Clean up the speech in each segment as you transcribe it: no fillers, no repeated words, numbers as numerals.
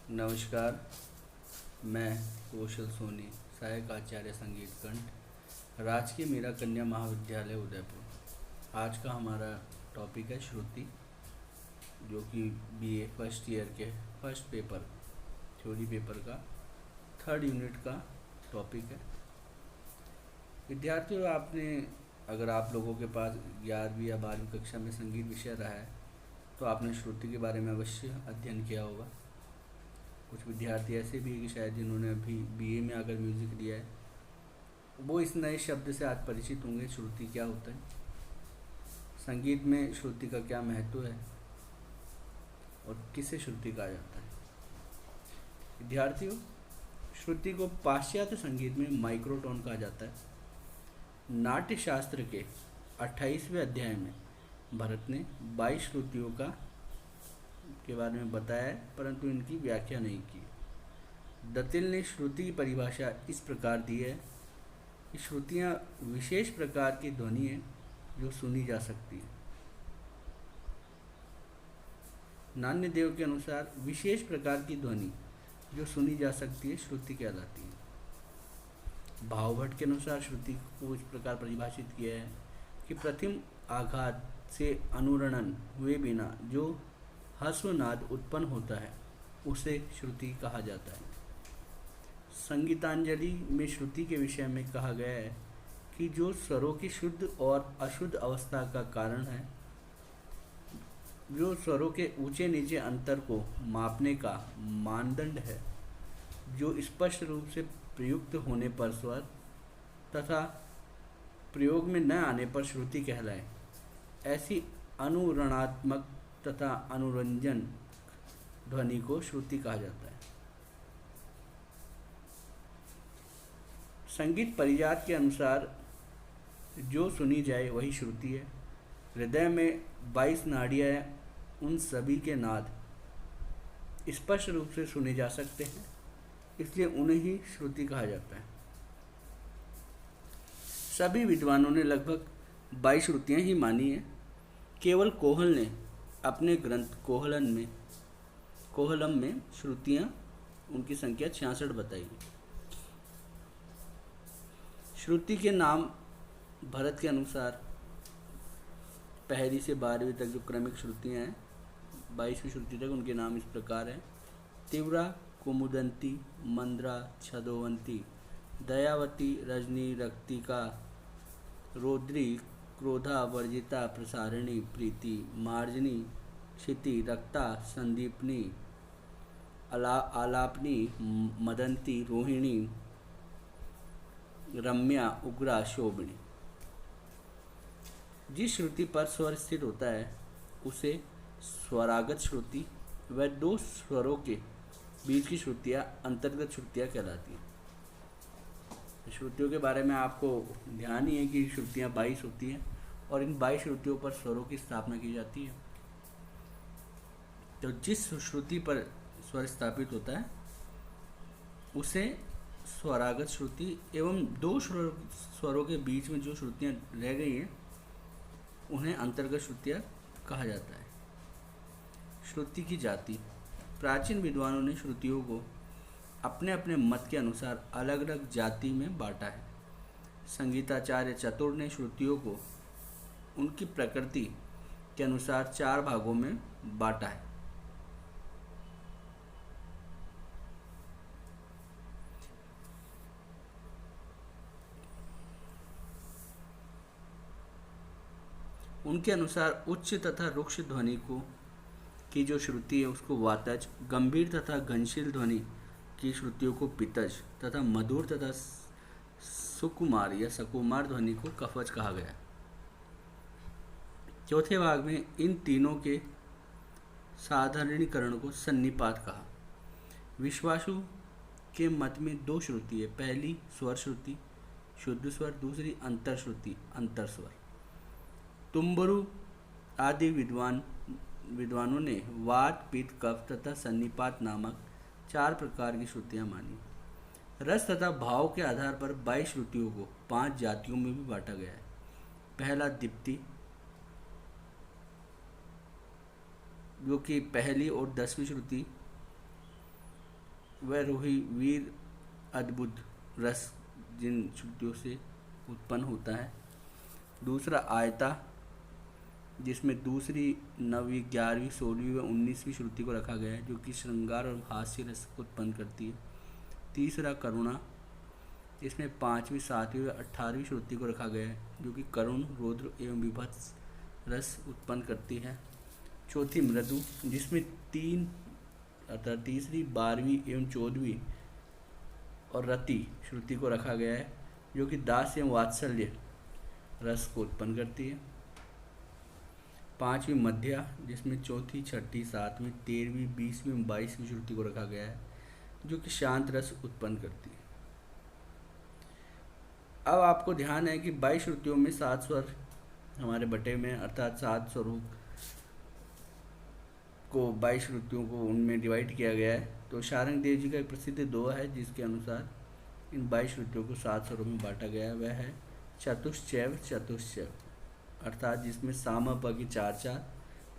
नमस्कार। मैं कौशल सोनी, सहायक आचार्य संगीत कंठ, राजकीय मीरा कन्या महाविद्यालय उदयपुर। आज का हमारा टॉपिक है श्रुति, जो कि बीए फर्स्ट ईयर के फर्स्ट पेपर थ्योरी पेपर का थर्ड यूनिट का टॉपिक है। विद्यार्थियों, अगर आप लोगों के पास 11वीं या 12वीं कक्षा में संगीत विषय रहा है तो आपने श्रुति के बारे में अवश्य अध्ययन किया होगा। कुछ विद्यार्थी ऐसे भी हैं कि शायद जिन्होंने अभी बीए में आकर म्यूज़िक लिया है, वो इस नए शब्द से आज परिचित होंगे। श्रुति क्या होता है, संगीत में श्रुति का क्या महत्व है और किसे श्रुति कहा जाता है। विद्यार्थियों, श्रुति को पाश्चात्य संगीत में माइक्रोटोन कहा जाता है। नाट्य शास्त्र के 28वें अध्याय में भरत ने 22 श्रुतियों के बारे में बताया है, परंतु इनकी व्याख्या नहीं की। दत्तिल ने श्रुति की परिभाषा इस प्रकार दी है कि श्रुतियाँ विशेष प्रकार की ध्वनि है जो सुनी जा सकती है। नान्यदेव के अनुसार विशेष प्रकार की ध्वनि जो सुनी जा सकती है श्रुति कहलाती है। भावभट्ट के अनुसार श्रुति को इस प्रकार परिभाषित किया है कि प्रथम आघात से अनुरणन हुए बिना जो ह्रस्वनाद उत्पन्न होता है उसे श्रुति कहा जाता है। संगीतांजलि में श्रुति के विषय में कहा गया है कि जो स्वरों की शुद्ध और अशुद्ध अवस्था का कारण है, जो स्वरों के ऊंचे नीचे अंतर को मापने का मानदंड है, जो स्पष्ट रूप से प्रयुक्त होने पर स्वर तथा प्रयोग में न आने पर श्रुति कहलाए, ऐसी अनुरणात्मक तथा अनुरंजन ध्वनि को श्रुति कहा जाता है। संगीत परिजात के अनुसार जो सुनी जाए वही श्रुति है। हृदय में 22 नाड़ियाँ हैं, उन सभी के नाद स्पष्ट रूप से सुने जा सकते हैं, इसलिए उन्हें ही श्रुति कहा जाता है। सभी विद्वानों ने लगभग 22 श्रुतियाँ ही मानी है। केवल कोहल ने अपने ग्रंथ कोहलम में श्रुतियाँ उनकी संख्या 66 बताई। श्रुति के नाम भरत के अनुसार पहली से 12वीं तक जो क्रमिक श्रुतियाँ हैं, 22वीं श्रुति तक उनके नाम इस प्रकार हैं: तीव्रा, कुमुदंती, मंद्रा, छदोवंती, दयावती, रजनी, रक्तिका, रौद्री, क्रोधा, वर्जिता, प्रसारिणी, प्रीति, मार्जनी, क्षिति, रक्ता, संदीपनी, आलापनी, मदंती, रोहिणी, रम्या, उग्रा, शोभनी। जिस श्रुति पर स्वर स्थिर होता है उसे स्वरागत श्रुति व दो स्वरों के बीच की श्रुतियाँ अंतर्गत श्रुतियाँ कहलाती हैं। श्रुतियों के बारे में आपको ध्यान ही है कि श्रुतियाँ 22 होती हैं और इन 22 श्रुतियों पर स्वरों की स्थापना की जाती है। तो जिस श्रुति पर स्वर स्थापित होता है उसे स्वरागत श्रुति एवं दो स्वरों के बीच में जो श्रुतियाँ रह गई हैं उन्हें अंतर्गत श्रुतियाँ कहा जाता है। श्रुति की जाति। प्राचीन विद्वानों ने श्रुतियों को अपने अपने मत के अनुसार अलग अलग जाति में बांटा है। संगीताचार्य चतुर ने श्रुतियों को उनकी प्रकृति के अनुसार 4 भागों में बांटा है। उनके अनुसार उच्च तथा रुक्ष ध्वनि की जो श्रुति है उसको वातज, गंभीर तथा घनशील ध्वनि की श्रुतियों को पितज तथा मधुर तथा सुकुमार या सकुमार ध्वनि को कफज कहा गया। चौथे भाग में इन तीनों के साधारणीकरण को सन्निपात कहा। विश्वासु के मत में 2 श्रुति है। पहली स्वर श्रुति शुद्ध स्वर, दूसरी अंतर श्रुति अंतर स्वर। तुम्बरु आदि विद्वानों ने वात, पित्त, कफ तथा सन्निपात नामक 4 प्रकार की श्रुतियाँ मानी। रस तथा भाव के आधार पर 22 श्रुतियों को 5 जातियों में भी बांटा गया है। पहला दीप्ति, जो कि पहली और 10वीं श्रुति वह रोही वीर अद्भुत रस जिन श्रुतियों से उत्पन्न होता है। दूसरा आयता, जिसमें दूसरी, नवीं, 11वीं, 16वीं व 19वीं श्रुति को रखा गया है, जो कि श्रृंगार और हास्य रस को उत्पन्न करती है। तीसरा करुणा, इसमें 5वीं, 7वीं व 18वीं श्रुति को रखा गया है, जो कि करुण, रौद्र एवं विभत्स रस उत्पन्न करती है। चौथी मृदु, जिसमें 3 अर्थात तीसरी, 12वीं एवं 14वीं और रति श्रुति को रखा गया है, जो कि दास एवं वात्सल्य रस को उत्पन्न करती है। 5वीं मध्या, जिसमें चौथी, छठी, 7वीं, 13वीं, 20वीं एवं 22वीं श्रुति को रखा गया है, जो कि शांत रस उत्पन्न करती है। अब आपको ध्यान है कि 22 श्रुतियों में 7 स्वर हमारे बटे में, अर्थात 7 स्वरों को 22 श्रुतियों को उनमें डिवाइड किया गया है। तो शारंग देव जी का एक प्रसिद्ध दोहा है, जिसके अनुसार इन 22 श्रुतियों को 7 स्वरों में बांटा गया है। वह है चतुश्चैव चतुश्चैव, अर्थात जिसमें साम प की 4-4,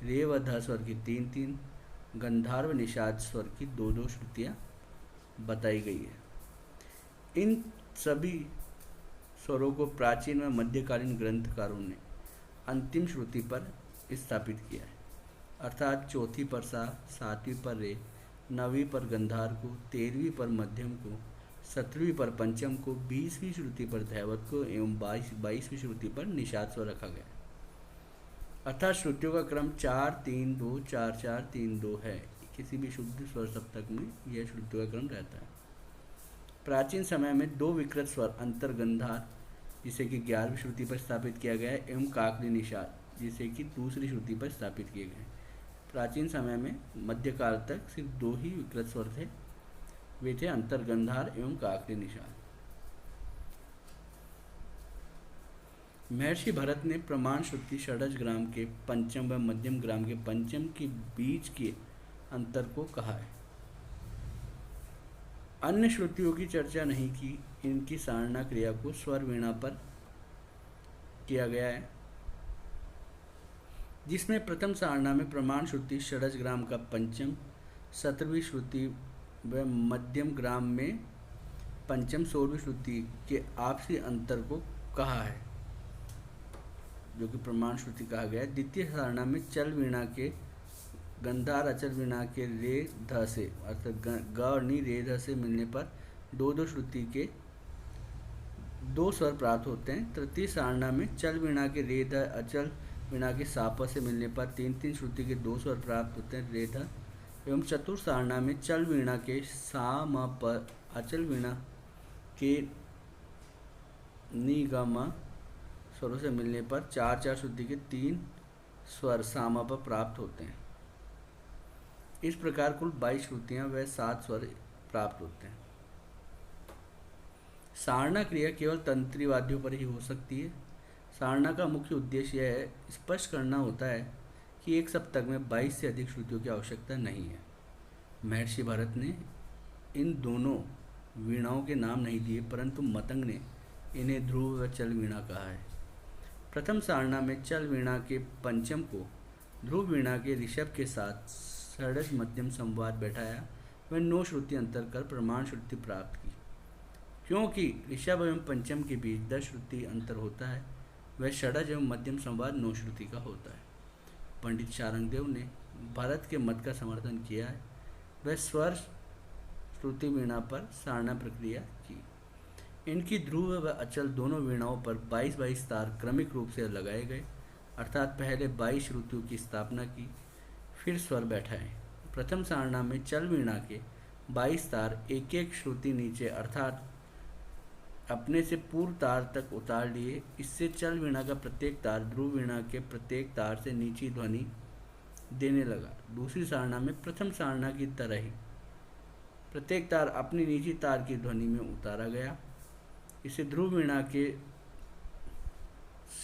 रे व ध स्वर की 3-3, गंधार्व निषाद स्वर की 2-2 श्रुतियाँ बताई गई है। इन सभी स्वरों को प्राचीन व मध्यकालीन ग्रंथकारों ने अंतिम श्रुति पर स्थापित किया है, अर्थात चौथी पर सा, 7वीं पर रे, 9वीं पर गंधार को, 13वीं पर मध्यम को, 17वीं पर पंचम को, 20वीं श्रुति पर धैवत को एवं 22वीं श्रुति पर निषाद स्वर रखा गया। अर्थात श्रुतियों का क्रम 4-3-2 4-4-3-2 है। किसी भी शुद्ध स्वर सप्तक में यह श्रुतियों का क्रम रहता है। प्राचीन समय में 2 विकृत स्वर अंतर गंधार, जिसे कि 11वीं श्रुति पर स्थापित किया गया है, एवं काकली निषाद, जिसे कि दूसरी श्रुति पर स्थापित किए गए। प्राचीन समय में मध्यकाल तक सिर्फ 2 ही विकृत स्वर थे, वे थे अंतर्गंधार एवं काकली निषाद। महर्षि भरत ने प्रमाण श्रुति षडज ग्राम के पंचम व मध्यम ग्राम के पंचम के बीच के अंतर को कहा है। अन्य श्रुतियों की चर्चा नहीं की, इनकी सारणा क्रिया को स्वर वीणा पर किया गया है, जिसमें प्रथम सारणा में प्रमाण श्रुति षडज ग्राम का पंचम, 17वीं श्रुति व मध्यम ग्राम में पंचम, 16वीं श्रुति के आपसी अंतर को कहा है, जो कि प्रमाण श्रुति कहा गया है। द्वितीय सारणा में चल वीणा के गंधार अचल वीणा के रे ध से, अर्थात ग और नी रे ध से मिलने पर 2-2 श्रुति के 2 स्वर प्राप्त होते हैं। तृतीय सारणा में चल वीणा के रे ध अचल वीणा के साप से मिलने पर 3-3 श्रुति के 2 स्वर प्राप्त होते हैं, रे ध। एवं चतुर्थ सारणा में चल वीणा के सा म प, अचल वीणा के नी ग म स्वरों से मिलने पर 4-4 श्रुति के 3 स्वर सा म प प्राप्त होते हैं। इस प्रकार कुल 22 श्रुतियाँ व 7 स्वर प्राप्त होते हैं। सारणा क्रिया केवल तंत्री वाद्यों पर ही हो सकती है। सारणा का मुख्य उद्देश्य यह है स्पष्ट करना होता है कि एक सप्तक में 22 से अधिक श्रुतियों की आवश्यकता नहीं है। महर्षि भरत ने इन दोनों वीणाओं के नाम नहीं दिए, परंतु मतंग ने इन्हें ध्रुव व चल वीणा कहा है। प्रथम सारणा में चल वीणा के पंचम को ध्रुव वीणा के ऋषभ के साथ षडज मध्यम संवाद बैठाया व 9 श्रुति अंतर कर प्रमाण श्रुति प्राप्त की। क्योंकि ऋषभ एवं पंचम के बीच 10 श्रुति अंतर होता है, वह षडज एवं मध्यम संवाद 9 श्रुति का होता है। पंडित शारंगदेव ने भरत के मत का समर्थन किया है। वह स्वर श्रुति वीणा पर सारणा प्रक्रिया की। इनकी ध्रुव व अचल दोनों वीणाओं पर 22-22 तार क्रमिक रूप से लगाए गए, अर्थात पहले 22 श्रुतियों की स्थापना की, फिर स्वर बैठाए। प्रथम सारणा में चल वीणा के 22 तार एक एक श्रुति नीचे अर्थात अपने से पूर्व तार तक उतार लिए। इससे चल वीणा का प्रत्येक तार ध्रुव वीणा के प्रत्येक तार से नीची ध्वनि देने लगा। दूसरी सारणा में प्रथम सारणा की तरह ही प्रत्येक तार अपनी निजी तार की ध्वनि में उतारा गया। इसे ध्रुव वीणा के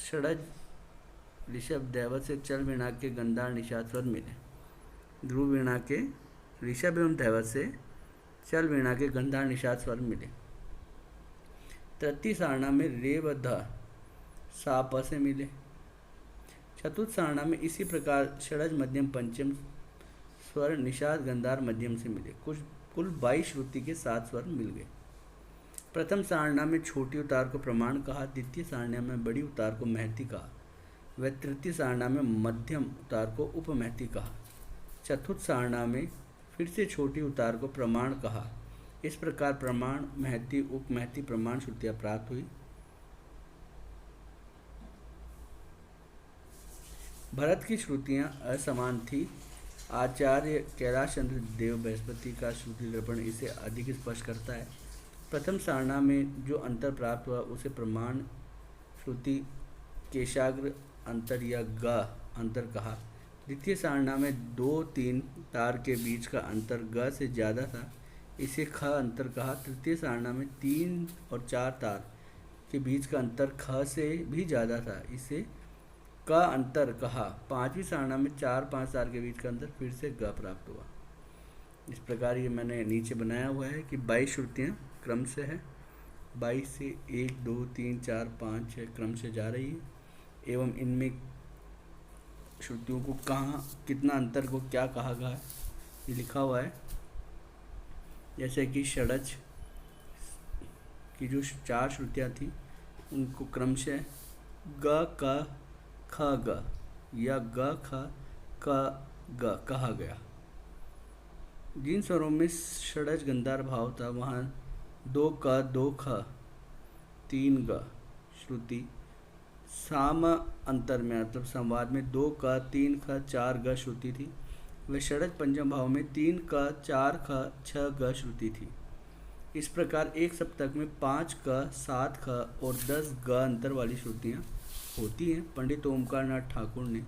षडज ऋषभ दैवत से चल वीणा के गंधार निषाद स्वर मिले। ध्रुव वीणा के ऋषभ एवं दैवत से चल वीणा के गंधार निषाद स्वर मिले। तृतीय सारणा में रे व ध सा प से मिले। चतुर्थ सारणा में इसी प्रकार षडज मध्यम पंचम स्वर निषाद गंधार मध्यम से मिले। कुल 22 श्रुति के 7 स्वर मिल गए। प्रथम सारणा में छोटी उतार को प्रमाण कहा, द्वितीय सारणा में बड़ी उतार को महती कहा, व तृतीय सारणा में मध्यम उतार को उपमहती कहा। चतुर्थ सारणा में फिर से छोटी उतार को प्रमाण कहा। इस प्रकार प्रमाण, महती, उपमहती प्रमाण श्रुतियाँ प्राप्त हुई। भरत की श्रुतियाँ असमान थी। आचार्य कैलाश चंद्र देव बृहस्पति का श्रुति दर्पण इसे अधिक स्पष्ट करता है। प्रथम सारणा में जो अंतर प्राप्त हुआ उसे प्रमाण श्रुति केशाग्र अंतर या ग अंतर कहा। द्वितीय सारणा में 2-3 तार के बीच का अंतर ग से ज़्यादा था, इसे ख अंतर कहा। तृतीय सारणा में 3 और 4 तार के बीच का अंतर ख से भी ज़्यादा था, इसे का अंतर कहा। पांचवी सारणा में 4-5 तार के बीच का अंतर फिर से ग प्राप्त हुआ। इस प्रकार ये मैंने नीचे बनाया हुआ है कि 22 श्रुतियाँ क्रम से है, 22 से 1, 2, 3, 4, 5, 6 क्रम से जा रही है एवं इनमें श्रुतियों को कहाँ कितना अंतर को क्या कहा गया है ये लिखा हुआ है। जैसे कि षडज की जो 4 श्रुतियाँ थी उनको क्रम से ग क ख ग या ग ख क ग कहा गया। जिन स्वरों में षडज गंधार भाव था वहाँ 2 क 2 ख 3 ग श्रुति साम अंतर में मतलब संवाद में 2 क 3 ख 4 ग श्रुति थी। व षडज पंचम भाव में 3 क 4 ख 6 ग श्रुति थी। इस प्रकार एक सप्तक में 5 क 7 ख और 10 ग अंतर वाली श्रुतियाँ होती हैं। पंडित ओमकार नाथ ठाकुर ने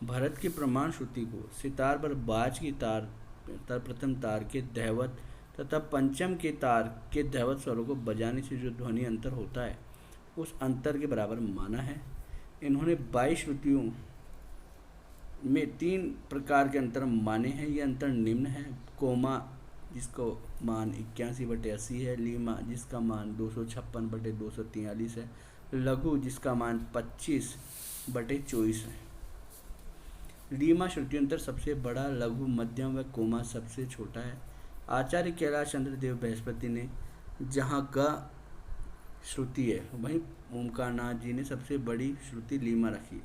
भरत की प्रमाण श्रुति को सितार पर बाज की तार प्रथम तार के दैवत तथा पंचम के तार के दैवत स्वरों को बजाने से जो ध्वनि अंतर होता है उस अंतर के बराबर माना है। इन्होंने 22 श्रुतियों में 3 प्रकार के अंतर माने हैं। ये अंतर निम्न है। कोमा जिसको मान 81/80 है, लीमा जिसका मान 256/243 है, लघु जिसका मान 25/24 है। लीमा श्रुतियंतर सबसे बड़ा, लघु मध्यम व कोमा सबसे छोटा है। आचार्य कैलाश चंद्र देव बृहस्पति ने जहाँ ग श्रुति है वहीं ओमकार नाथ जी ने सबसे बड़ी श्रुति लीमा रखी है।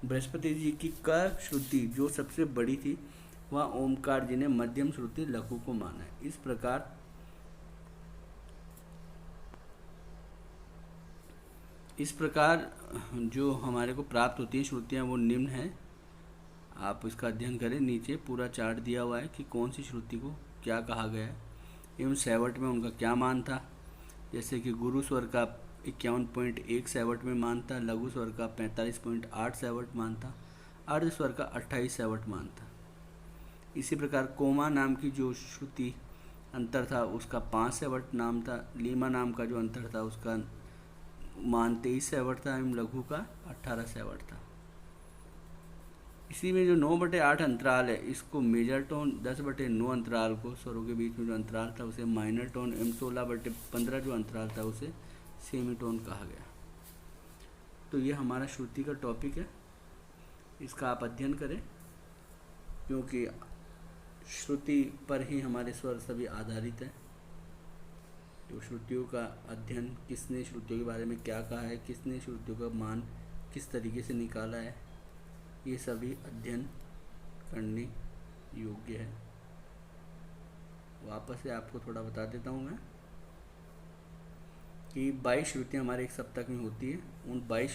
बृहस्पति जी की क श्रुति जो सबसे बड़ी थी वह ओमकार जी ने मध्यम श्रुति लघु को माना है। इस प्रकार जो हमारे को प्राप्त होती है श्रुतियाँ वो निम्न है। आप इसका अध्ययन करें। नीचे पूरा चार्ट दिया हुआ है कि कौन सी श्रुति को क्या कहा गया है एवं सैवट में उनका क्या मान था। जैसे कि गुरु स्वर का 51.1 सैवट में मान था, लघु स्वर का 45.8 सैवट मान था, अर्ध स्वर का 28 सैवट मान था। इसी प्रकार कोमा नाम की जो श्रुति अंतर था उसका 5 सैवट नाम था। लीमा नाम का जो अंतर था उसका मान 23 सैवट था एवं लघु का 18 सैवट था। इसी में जो 9/8 अंतराल है इसको मेजर टोन, 10/9 अंतराल को स्वरों के बीच में जो अंतराल था उसे माइनर टोन एवं 16/15 जो अंतराल था उसे सेमी टोन कहा गया। तो ये हमारा श्रुति का टॉपिक है, इसका आप अध्ययन करें क्योंकि श्रुति पर ही हमारे स्वर सभी आधारित हैं। तो श्रुतियों का अध्ययन, किसने श्रुतियों के बारे में क्या कहा है, किसने श्रुतियों का मान किस तरीके से निकाला है, ये सभी अध्ययन करने योग्य है। वापस से आपको थोड़ा बता देता हूँ मैं कि 22 श्रुतियाँ हमारे एक सप्ताह में होती है। उन 22